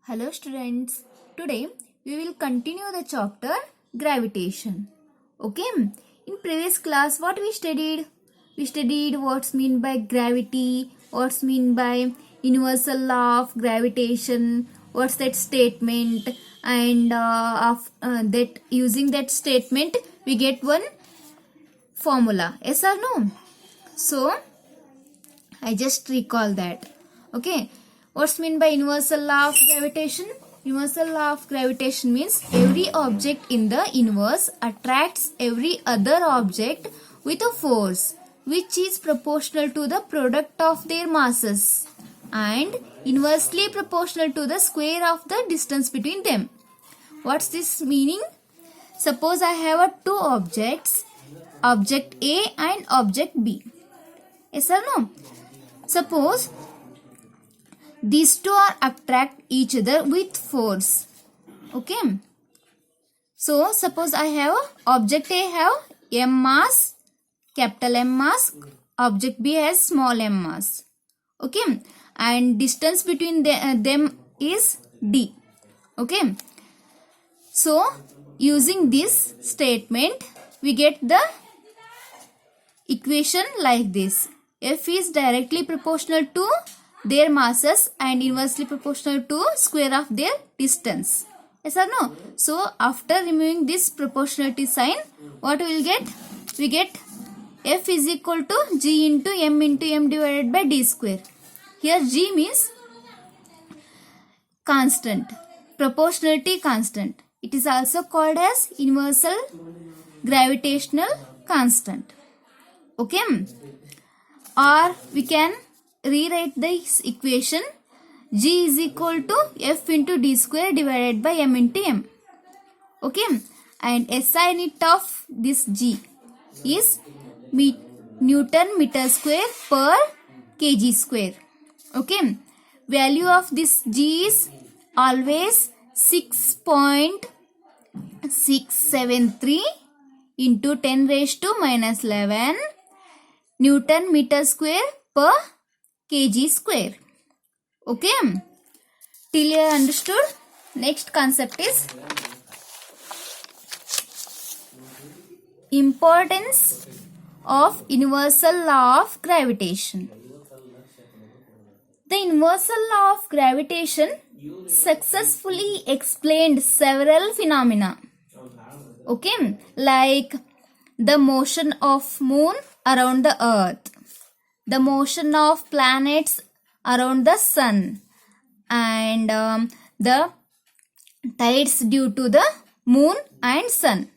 Hello students, today we will continue the chapter gravitation. Okay, in previous class what we studied? We studied what's mean by gravity, what's mean by universal law of gravitation, what's that statement, and that using that statement we get one formula. Yes or no? So I just recall that. Okay. What's mean by universal law of gravitation? Universal law of gravitation means every object in the universe attracts every other object with a force which is proportional to the product of their masses and inversely proportional to the square of the distance between them. What's this meaning? Suppose I have two objects, object A and object B. Yes or no? Suppose these two are attract each other with force. Okay. So suppose I have object A have M mass, capital M mass, object B has small m mass. Okay. And distance between them is D. Okay. So using this statement we get the equation like this. F is directly proportional to their masses and inversely proportional to square of their distance. Yes or no? So after removing this proportionality sign, what we will get? We get F is equal to G into M divided by D square. Here G means constant, proportionality constant. It is also called as universal gravitational constant. Okay. Or we can rewrite this equation. G is equal to F into D square divided by M into M. Okay. And SI unit of this G is Newton meter square per kg square. Okay. Value of this G is always 6.673 into 10 raised to minus 11 Newton meter square per kg square. Okay. Till you understood? Next concept is importance of universal law of gravitation. The universal law of gravitation successfully explained several phenomena. Okay, like the motion of moon around the earth, the motion of planets around the sun, and the tides due to the moon and sun.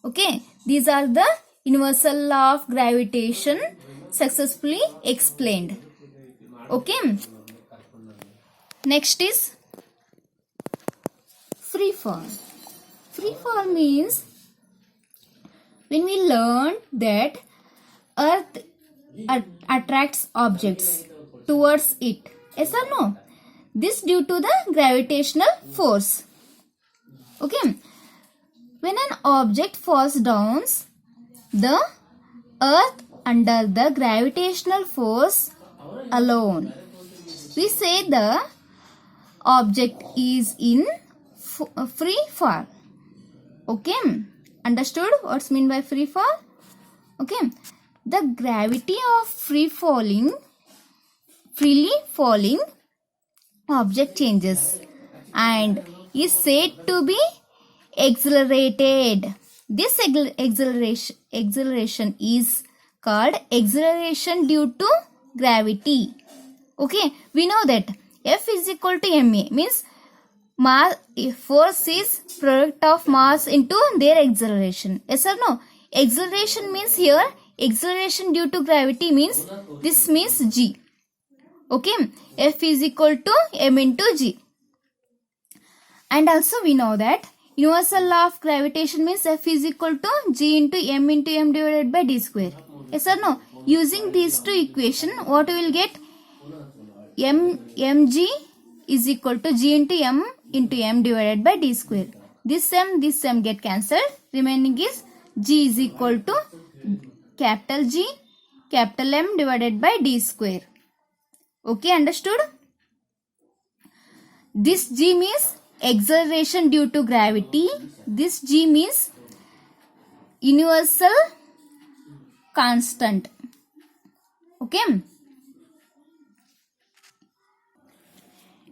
Okay, these are the universal law of gravitation successfully explained. Okay, next is free fall. Free fall means when we learn that earth attracts objects towards it. Yes or no? This due to the gravitational force. Okay. When an object falls down, the earth under the gravitational force alone, we say the object is in free fall. Okay. Understood what's mean by free fall? Okay. The gravity of freely falling object changes and is said to be accelerated. This acceleration is called acceleration due to gravity. Okay, we know that F is equal to ma, means mass, force is product of mass into their acceleration. Yes or no? Acceleration means here acceleration due to gravity means this means G. Okay, F is equal to M into G. And also we know that universal law of gravitation means F is equal to G into M divided by D square. Yes or no? Using these two equation, what we will get? Mg is equal to G into M divided by D square. This sum get cancelled. Remaining is G is equal to capital G, capital M divided by D square. Okay, understood? This G means acceleration due to gravity. This G means universal constant. Okay.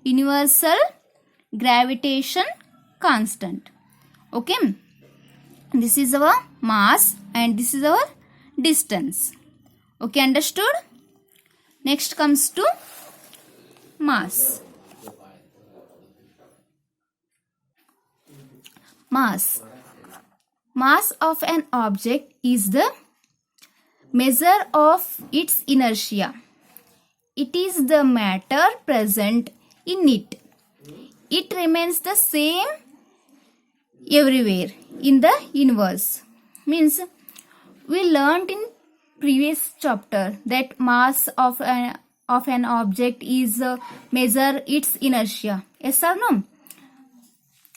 Universal gravitation constant. Okay. This is our mass and this is our distance. Okay, understood? Next comes to mass. Mass. Mass of an object is the measure of its inertia. It is the matter present in it. It remains the same everywhere in the universe. Means we learned in previous chapter that mass of an object is measure its inertia. Yes or no?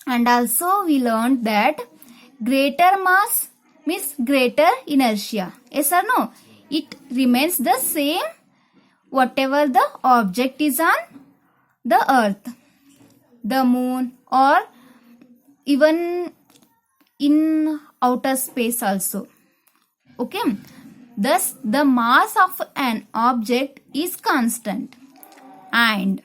And also we learned that greater mass means greater inertia. Yes or no? It remains the same whatever the object is on the earth, the moon, or even in outer space also. Okay. Thus the mass of an object is constant and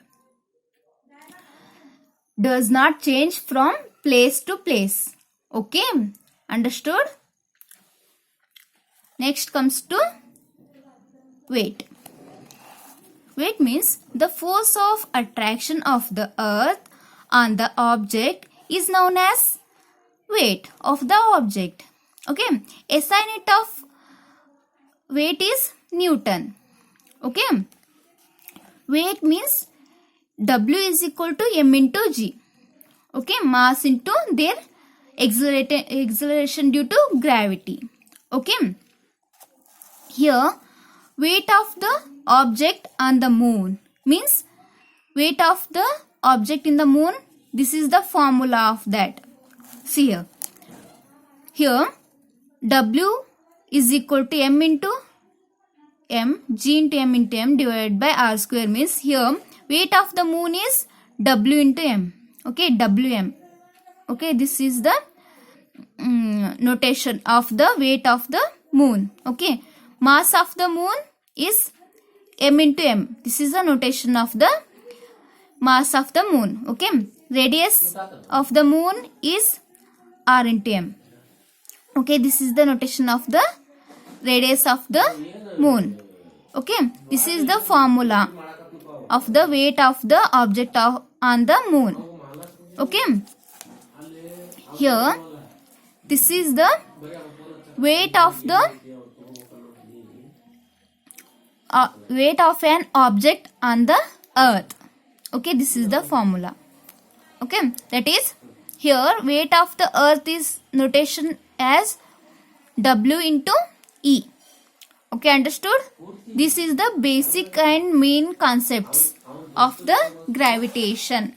does not change from place to place. Okay, understood? Next comes to weight. Weight means the force of attraction of the earth on the object is known as weight of the object. Okay, SI unit of weight is Newton. Okay, weight means W is equal to M into G. Okay, mass into their acceleration due to gravity. Okay, here weight of the object on the moon means weight of the object in the moon. This is the formula of that. See here. Here W is equal to M into M, G into M divided by R square means here weight of the moon is W into M. Okay, Wm. Okay, this is the notation of the weight of the moon. Okay, mass of the moon is M into M. This is the notation of the mass of the moon. Okay, radius of the moon is R into M. Okay, this is the notation of the radius of the moon. Okay, this is the formula of the weight of the object on the moon. Okay, here this is the weight of the weight of an object on the earth. Okay, this is the formula. Okay, that is here weight of the earth is notation as W into E. Okay, understood? This is the basic and main concepts of the gravitation.